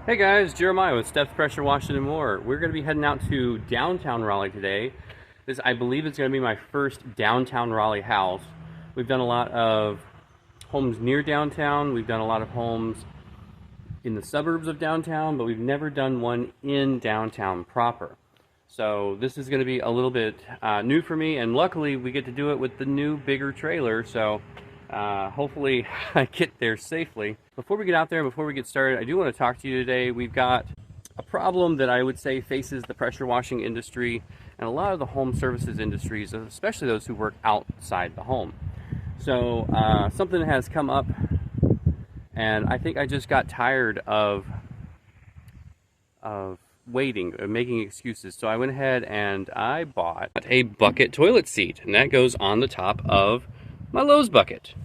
Hey guys, Jeremiah with Steps Pressure Washing and More. We're going to be heading out to downtown Raleigh today. This, I believe, is going to be my first downtown Raleigh house. We've done a lot of homes near downtown. We've done a lot of homes in the suburbs of downtown, but we've never done one in downtown proper. So this is going to be a little bit new for me, and luckily we get to do it with the new, bigger trailer. So hopefully I get there safely. Before we get out there and before we get started, I do want to talk to you today. We've got a problem that I would say faces the pressure washing industry and a lot of the home services industries, especially those who work outside the home. So something has come up, and I think I just got tired of waiting, or making excuses. So I went ahead and I bought a bucket toilet seat, and that goes on the top of my Lowe's bucket.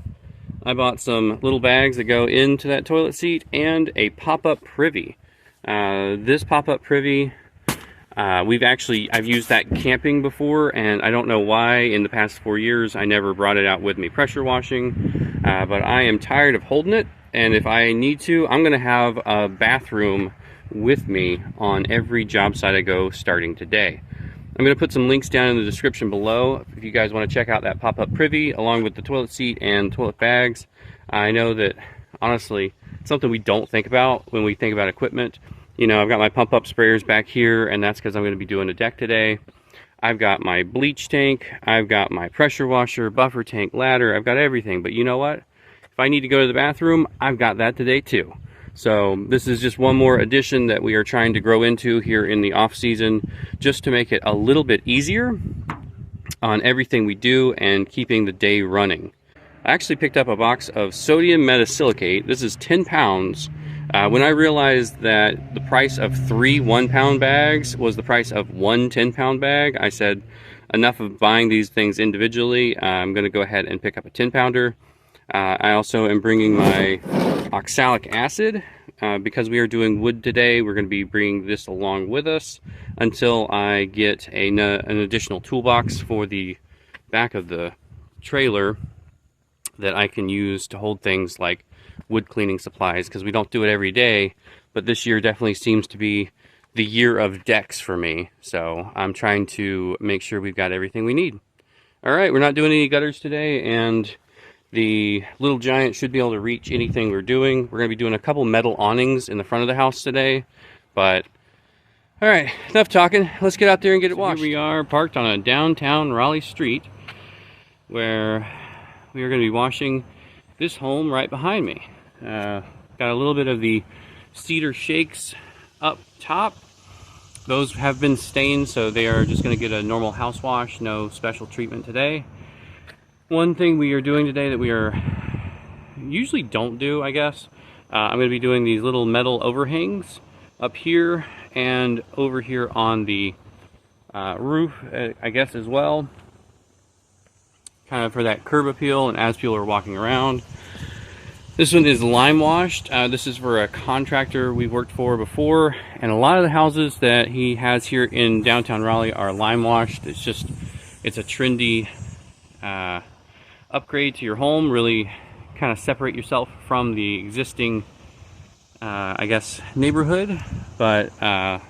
I bought some little bags that go into that toilet seat and a pop-up privy. This pop-up privy, I've used that camping before, and I don't know why in the past 4 years I never brought it out with me pressure washing, but I am tired of holding it, and if I need to, I'm gonna have a bathroom with me on every job site I go starting today. I'm going to put some links down in the description below if you guys want to check out that pop-up privy along with the toilet seat and toilet bags. I know that, honestly, it's something we don't think about when we think about equipment. You know, I've got my pump-up sprayers back here, and that's because I'm going to be doing a deck today. I've got my bleach tank, I've got my pressure washer, buffer tank, ladder, I've got everything. But you know what? If I need to go to the bathroom, I've got that today too. So this is just one more addition that we are trying to grow into here in the off season, just to make it a little bit easier on everything we do and keeping the day running. I actually picked up a box of sodium metasilicate. This is 10 pounds. When I realized that the price of 3 1-pound bags was the price of one 10-pound bag, I said, enough of buying these things individually. I'm going to go ahead and pick up a 10-pounder. I also am bringing my oxalic acid because we are doing wood today. We're going to be bringing this along with us until I get an additional toolbox for the back of the trailer that I can use to hold things like wood cleaning supplies, because we don't do it every day, but this year definitely seems to be the year of decks for me. So I'm trying to make sure we've got everything we need. All right, we're not doing any gutters today, and the little giant should be able to reach anything we're doing. We're going to be doing a couple metal awnings in the front of the house today. But, all right, enough talking. Let's get out there and get it washed. Here we are parked on a downtown Raleigh street where we are going to be washing this home right behind me. Got a little bit of the cedar shakes up top. Those have been stained, so they are just going to get a normal house wash, no special treatment today. One thing we are doing today that we usually don't do, I guess, I'm going to be doing these little metal overhangs up here and over here on the roof, I guess, as well. Kind of for that curb appeal and as people are walking around. This one is lime washed. This is for a contractor we've worked for before, and a lot of the houses that he has here in downtown Raleigh are lime washed. It's a trendy upgrade to your home, really kind of separate yourself from the existing, I guess, neighborhood. But I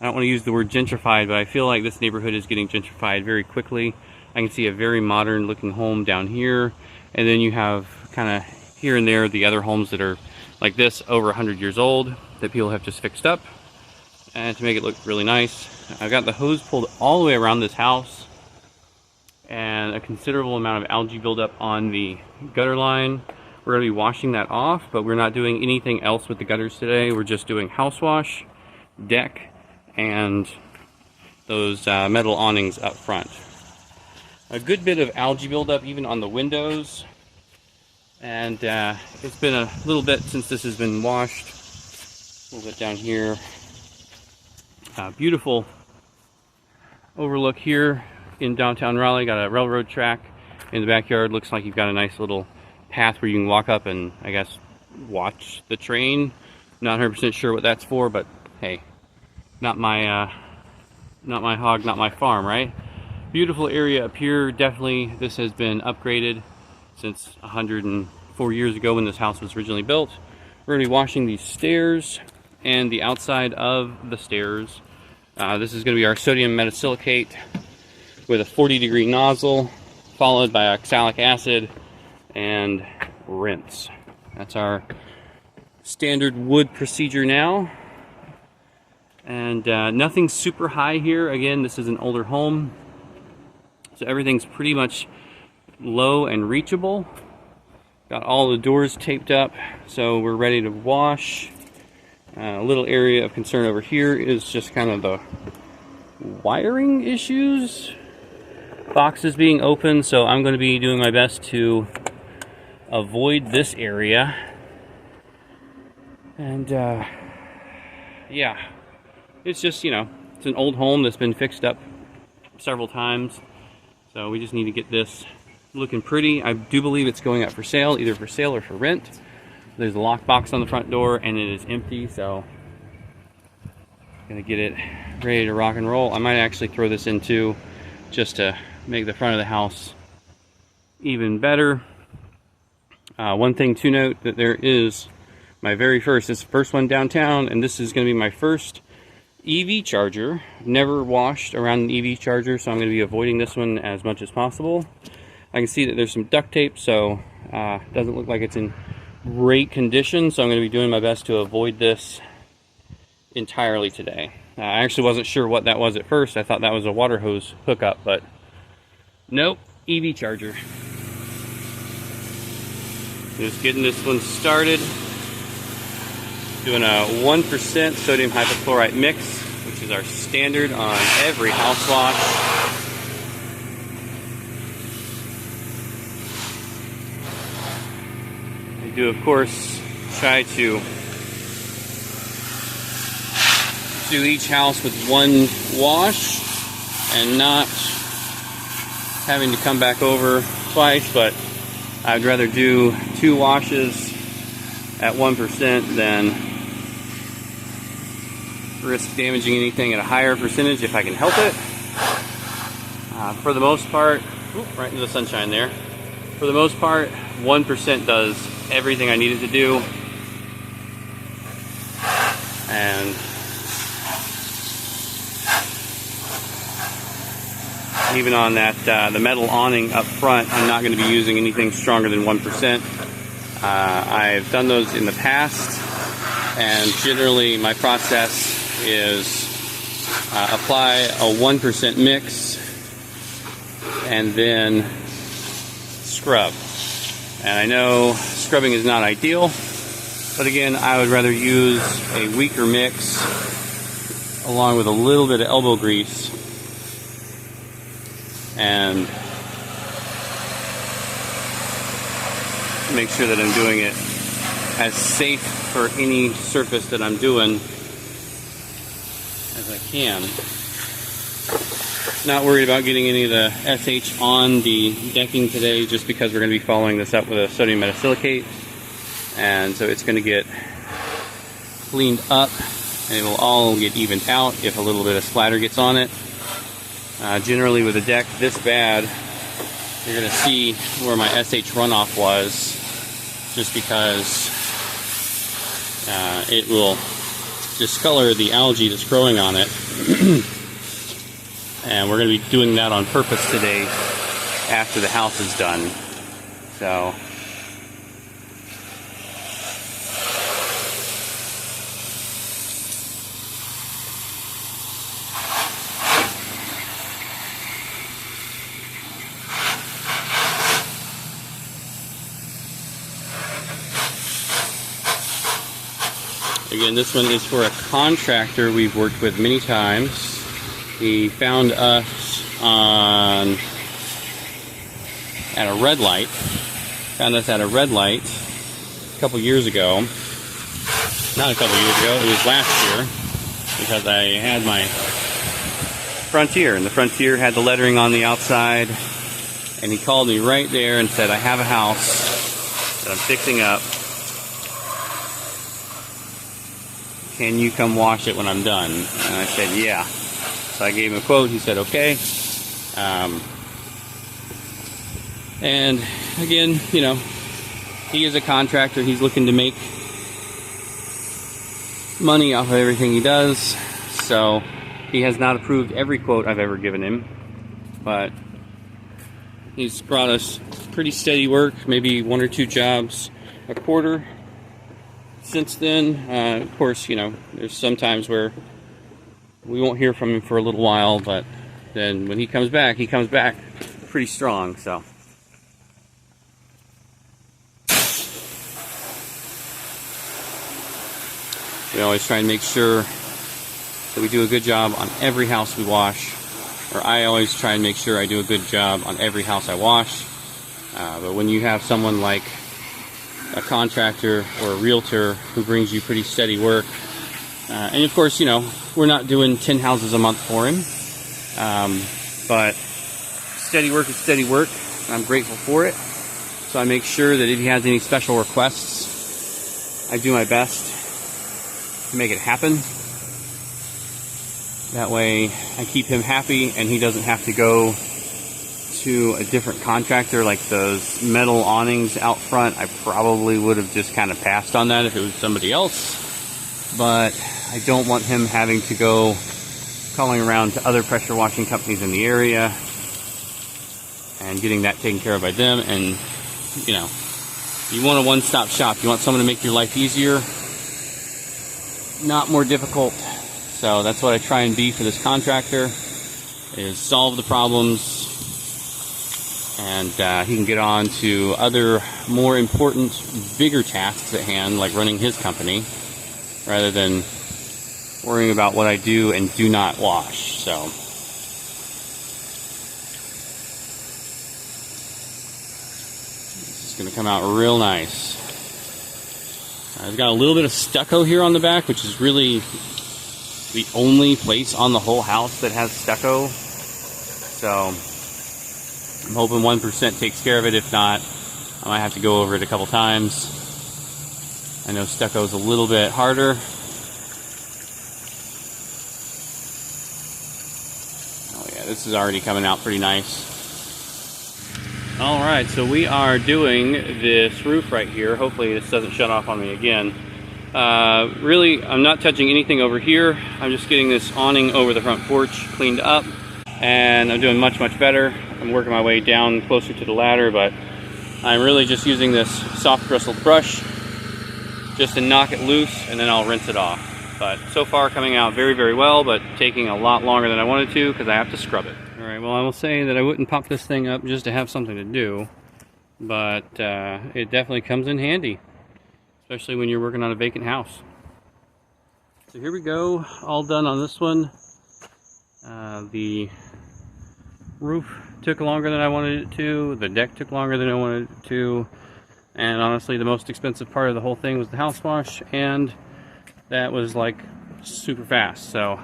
don't want to use the word gentrified, but I feel like this neighborhood is getting gentrified very quickly. I can see a very modern looking home down here, and then you have kind of here and there the other homes that are like this, over 100 years old, that people have just fixed up and to make it look really nice. I've got the hose pulled all the way around this house, and a considerable amount of algae buildup on the gutter line. We're going to be washing that off, but we're not doing anything else with the gutters today. We're just doing house wash, deck, and those metal awnings up front. A good bit of algae buildup even on the windows, and it's been a little bit since this has been washed. A little bit down here. Beautiful overlook here in downtown Raleigh. Got a railroad track in the backyard. Looks like you've got a nice little path where you can walk up and, I guess, watch the train. Not 100% sure what that's for, but hey, not my hog, not my farm, right? Beautiful area up here. Definitely this has been upgraded since 104 years ago when this house was originally built. We're going to be washing these stairs and the outside of the stairs. This is going to be our sodium metasilicate with a 40-degree nozzle, followed by oxalic acid and rinse. That's our standard wood procedure now. And nothing super high here. Again, this is an older home, so everything's pretty much low and reachable. Got all the doors taped up, so we're ready to wash. A little area of concern over here is just kind of the wiring issues. Boxes being open, so I'm going to be doing my best to avoid this area. And yeah, it's just, you know, it's an old home that's been fixed up several times, so we just need to get this looking pretty. I do believe it's going up for sale, either for sale or for rent. There's a lockbox on the front door and it is empty, so I'm gonna get it ready to rock and roll. I might actually throw this in too, just to make the front of the house even better. One thing to note, that there is my very first, it's the first one downtown, and this is going to be my first EV charger. Never washed around an EV charger, so I'm going to be avoiding this one as much as possible. I can see that there's some duct tape, so it doesn't look like it's in great condition, so I'm going to be doing my best to avoid this entirely today. I actually wasn't sure what that was at first. I thought that was a water hose hookup, but nope, EV charger. Just getting this one started. Doing a 1% sodium hypochlorite mix, which is our standard on every house wash. I do, of course, try to do each house with one wash and not having to come back over twice, but I'd rather do 2 washes at 1% than risk damaging anything at a higher percentage if I can help it. For the most part, right into the sunshine there. For the most part, 1% does everything I need it to do. And even on that, the metal awning up front, I'm not going to be using anything stronger than 1%. I've done those in the past, and generally my process is apply a 1% mix and then scrub. And I know scrubbing is not ideal, but again, I would rather use a weaker mix along with a little bit of elbow grease and make sure that I'm doing it as safe for any surface that I'm doing as I can. Not worried about getting any of the SH on the decking today, just because we're going to be following this up with a sodium metasilicate, and so it's going to get cleaned up and it will all get evened out if a little bit of splatter gets on it. Generally with a deck this bad, you're going to see where my SH runoff was, just because it will discolor the algae that's growing on it. And we're going to be doing that on purpose today after the house is done. So again, this one is for a contractor we've worked with many times. He found us at a red light. Found us at a red light a couple years ago. Not a couple years ago, it was last year, because I had my Frontier, and the Frontier had the lettering on the outside, and he called me right there and said, I have a house that I'm fixing up. Can you come wash it when I'm done? And I said, yeah. So I gave him a quote. He said, okay. And again, you know, he is a contractor. He's looking to make money off of everything he does. So he has not approved every quote I've ever given him, but he's brought us pretty steady work, maybe 1 or 2 jobs a quarter since then. Of course, you know, there's some times where we won't hear from him for a little while, but then when he comes back pretty strong. So we always try and make sure that we do a good job on every house we wash, or I always try and make sure I do a good job on every house I wash. But when you have someone like a contractor or a realtor who brings you pretty steady work, and of course, you know, we're not doing 10 houses a month for him, but steady work is steady work, and I'm grateful for it. So I make sure that if he has any special requests, I do my best to make it happen. That way I keep him happy and he doesn't have to go to a different contractor. Like those metal awnings out front, I probably would have just kind of passed on that if it was somebody else, but I don't want him having to go calling around to other pressure washing companies in the area and getting that taken care of by them. And you know, you want a one-stop shop. You want someone to make your life easier, not more difficult. So that's what I try and be for this contractor, is solve the problems, and he can get on to other more important, bigger tasks at hand, like running his company, rather than worrying about what I do and do not wash. So this is going to come out real nice. I've got a little bit of stucco here on the back, which is really the only place on the whole house that has stucco. So I'm hoping 1% takes care of it. If not, I might have to go over it a couple times. I know stucco is a little bit harder. Oh yeah, this is already coming out pretty nice. Alright, so we are doing this roof right here. Hopefully this doesn't shut off on me again. Really, I'm not touching anything over here. I'm just getting this awning over the front porch cleaned up, and I'm doing much better. I'm working my way down closer to the ladder, but I'm really just using this soft bristled brush just to knock it loose, and then I'll rinse it off. But so far coming out very well, but taking a lot longer than I wanted to because I have to scrub it. Alright, well, I will say that I wouldn't pop this thing up just to have something to do, but it definitely comes in handy, especially when you're working on a vacant house. So here we go, all done on this one. The roof took longer than I wanted it to, the deck took longer than I wanted it to, and honestly the most expensive part of the whole thing was the house wash, and that was like super fast. So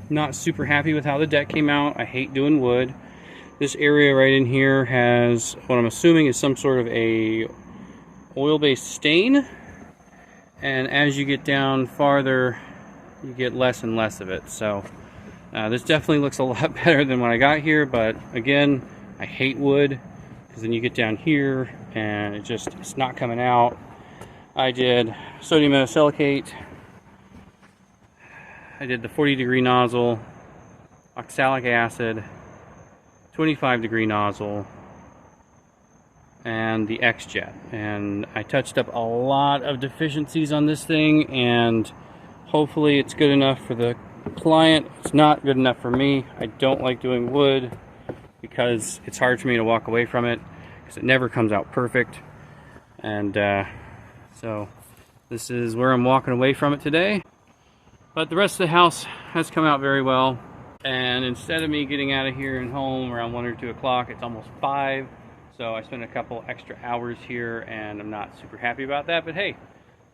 not super happy with how the deck came out. I hate doing wood. This area right in here has what I'm assuming is some sort of a oil-based stain, and as you get down farther you get less and less of it. So this definitely looks a lot better than when I got here, but again, I hate wood because then you get down here and it's not coming out. I did sodium metasilicate, I did the 40-degree nozzle, oxalic acid, 25-degree nozzle, and the XJET. And I touched up a lot of deficiencies on this thing, and hopefully it's good enough for the client. It's not good enough for me. I don't like doing wood because it's hard for me to walk away from it because it never comes out perfect. And so this is where I'm walking away from it today. But the rest of the house has come out very well. And instead of me getting out of here and home around 1 or 2 o'clock, it's almost 5. So I spent a couple extra hours here, and I'm not super happy about that. But hey,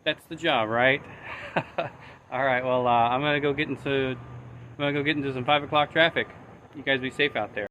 that's the job, right? All right. Well, I'm gonna go get into some 5 o'clock traffic. You guys be safe out there.